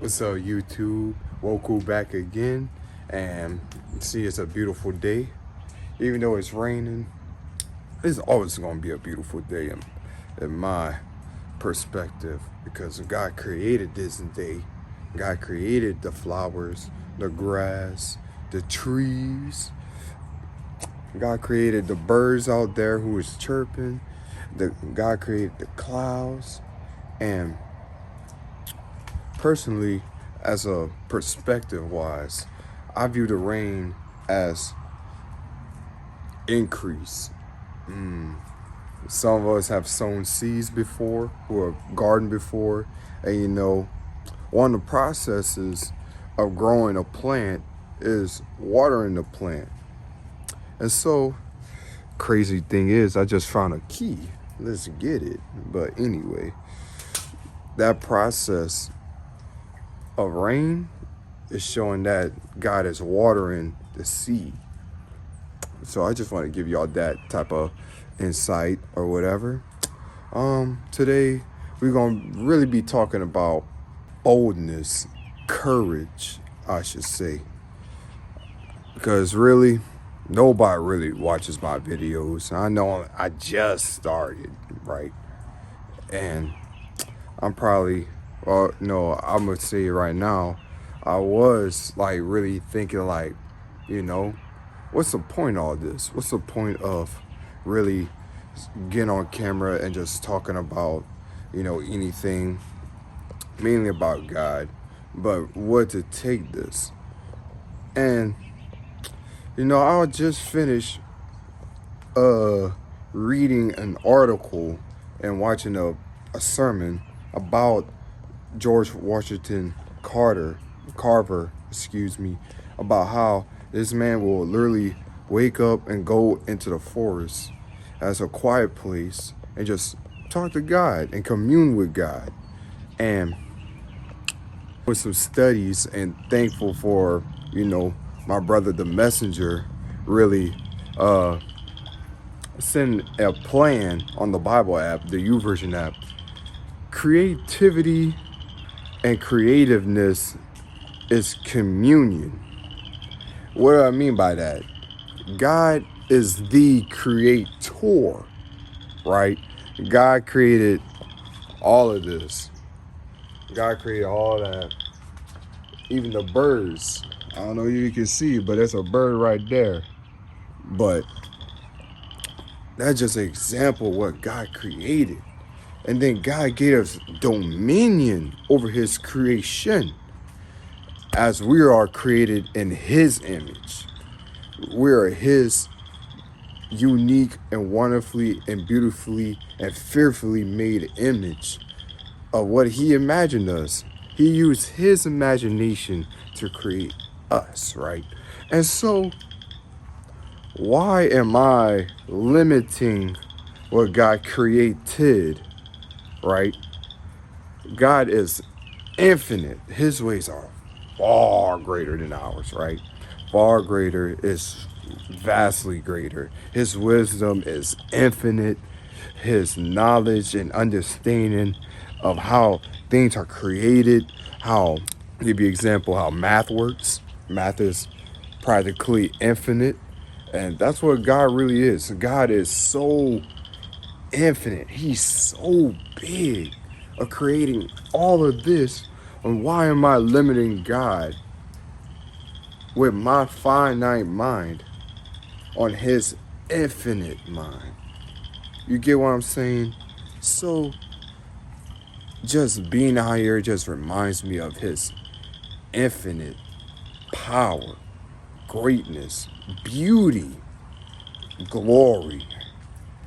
What's up, YouTube? Woku back again, and see, it's a beautiful day. Even though it's raining, it's always gonna be a beautiful day in my perspective because God created this day. God created the flowers, the grass, the trees. God created the birds out there who was chirping. God created the clouds, and personally, as a perspective wise, I view the rain as increase. Some of us have sown seeds before, who have gardened before, and one of the processes of growing a plant is watering the plant. And so, crazy thing is, I just found a key. Let's get it. But anyway, that process of rain is showing that God is watering the seed. So I just want to give y'all that type of insight or whatever. Today we're gonna really be talking about boldness, courage, I should say, because really nobody really watches my videos. I know I just started, right? And I'm probably, well, no, I'm gonna say it right now. I was like really thinking like, what's the point of all this? What's the point of really getting on camera and just talking about, anything, mainly about God, but what to take this? And, I'll just finish reading an article and watching a sermon about George Washington Carver, about how this man will literally wake up and go into the forest as a quiet place and just talk to God and commune with God. And with some studies, and thankful for, my brother, the messenger, really send a plan on the Bible app, the YouVersion app. Creativity and creativeness is communion. What do I mean by that? God is the creator, right? God created all of this. God created all that. Even the birds. I don't know if you can see, but there's a bird right there. But that's just an example of what God created. And then God gave us dominion over his creation, as we are created in his image. We are his unique and wonderfully and beautifully and fearfully made image of what he imagined us. He used his imagination to create us, right? And so, why am I limiting what God created, right? God is infinite. His ways are far greater than ours, right? Far greater, is vastly greater. His wisdom is infinite. His knowledge and understanding of how things are created, how, I'll give you an example, how math works. Math is practically infinite. And that's what God really is. God is so infinite. He's so big of creating all of this. And why am I limiting God with my finite mind on his infinite mind? You get what I'm saying? So just being out here just reminds me of his infinite power, greatness, beauty, glory,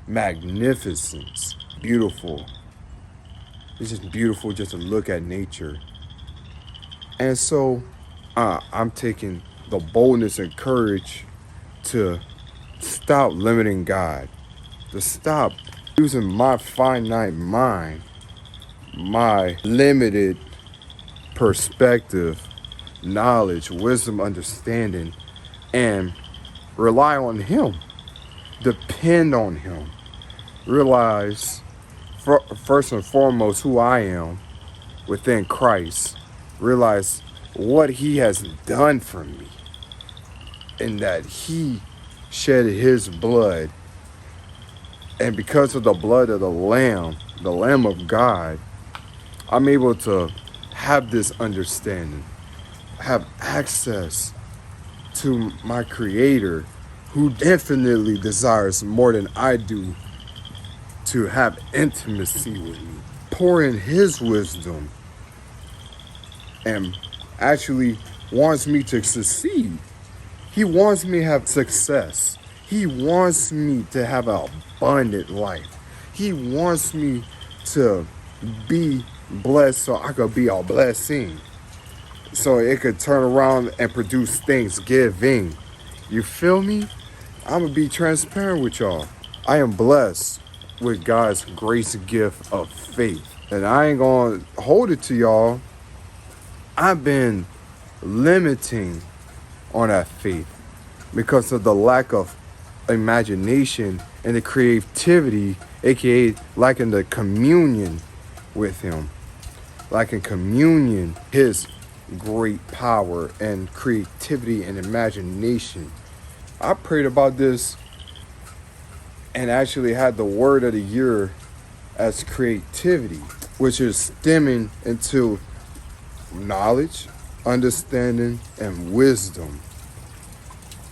magnificence, beautiful. It's just beautiful just to look at nature. And so I'm taking the boldness and courage to stop limiting God, to stop using my finite mind, my limited perspective, knowledge, wisdom, understanding, and rely on him, depend on him, realize first and foremost who I am within Christ, realize what he has done for me, and that he shed his blood. And because of the blood of the Lamb of God, I'm able to have this understanding, have access to my Creator, who infinitely desires more than I do to have intimacy with me. Pour in his wisdom and actually wants me to succeed. He wants me to have success. He wants me to have an abundant life. He wants me to be blessed so I could be a blessing. So it could turn around and produce thanksgiving. You feel me? I'm going to be transparent with y'all. I am blessed with God's grace gift of faith. And I ain't going to hold it to y'all. I've been limiting on that faith because of the lack of imagination and the creativity, aka lacking the communion with him, lacking communion, his great power and creativity and imagination. I prayed about this and actually had the word of the year as creativity, which is stemming into knowledge, understanding, and wisdom.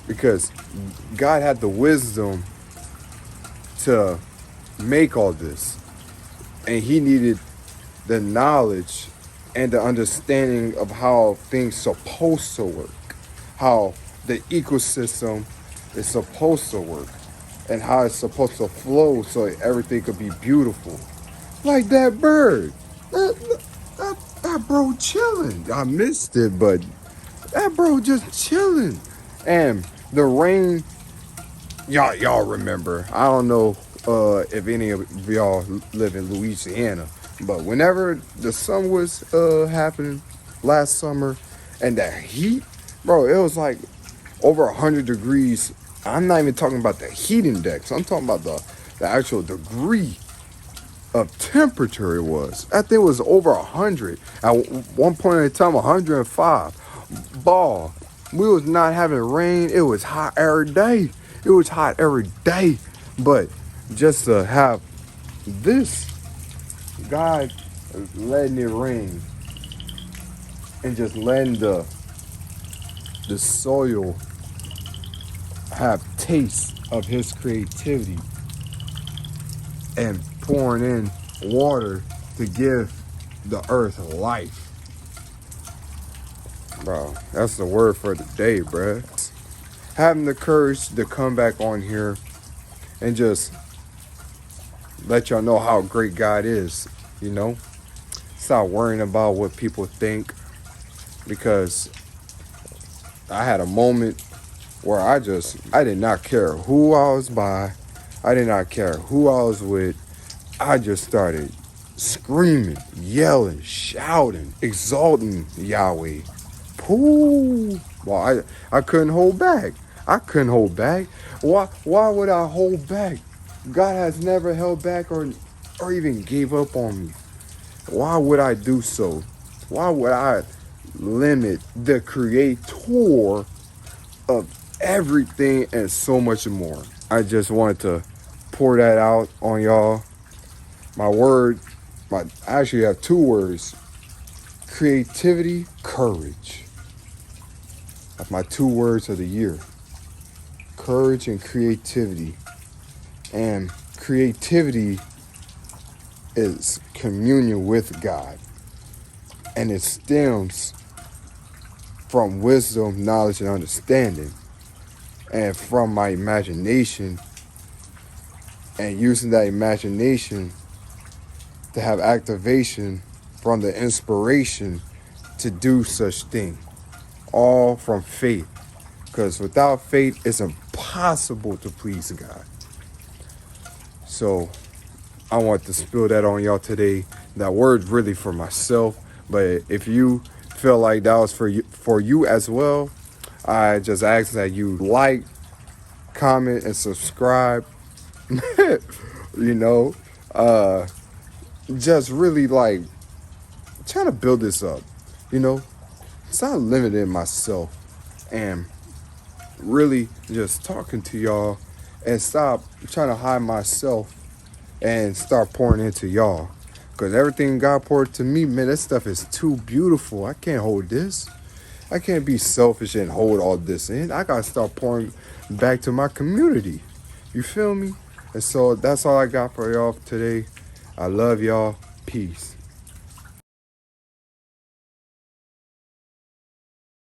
Because God had the wisdom to make all this, and he needed the knowledge and the understanding of how things supposed to work, how the ecosystem is supposed to work, and how it's supposed to flow so everything could be beautiful. Like that bird. That bro chilling. I missed it, but that bro just chilling. And the rain, y'all remember. I don't know if any of y'all live in Louisiana, but whenever the sun was happening last summer and that heat, bro, it was like over 100 degrees. I'm not even talking about the heat index. I'm talking about the actual degree of temperature it was. I think it was over 100. At one point in time, 105. Ball. We was not having rain. It was hot every day. It was hot every day. But just to have this, God letting it rain and just letting the soil have taste of his creativity and pouring in water to give the earth life. Bro, that's the word for the day, bro. Having the courage to come back on here and just let y'all know how great God is, you know? Stop worrying about what people think, because I had a moment where I did not care who I was by. I did not care who I was with. I just started screaming, yelling, shouting, exalting Yahweh. Pooh. Well, I couldn't hold back. I couldn't hold back. Why would I hold back? God has never held back or even gave up on me. Why would I do so? Why would I limit the creator of everything and so much more? I just wanted to pour that out on y'all. I actually have two words: creativity, courage. That's my two words of the year. Courage and creativity. And creativity is communion with God. And it stems from wisdom, knowledge, and understanding. And from my imagination. And using that imagination to have activation from the inspiration to do such thing. All from faith. Because without faith, it's impossible to please God. So I want to spill that on y'all today. That word's really for myself. But if you feel like that was for you as well, I just ask that you like, comment, and subscribe. You know, just really like trying to build this up. You know, stop limiting myself and really just talking to y'all, and stop trying to hide myself and start pouring into y'all. Because everything God poured to me, man, that stuff is too beautiful. I can't hold this. I can't be selfish and hold all this in. I gotta start pouring back to my community. You feel me? And so that's all I got for y'all today. I love y'all. Peace.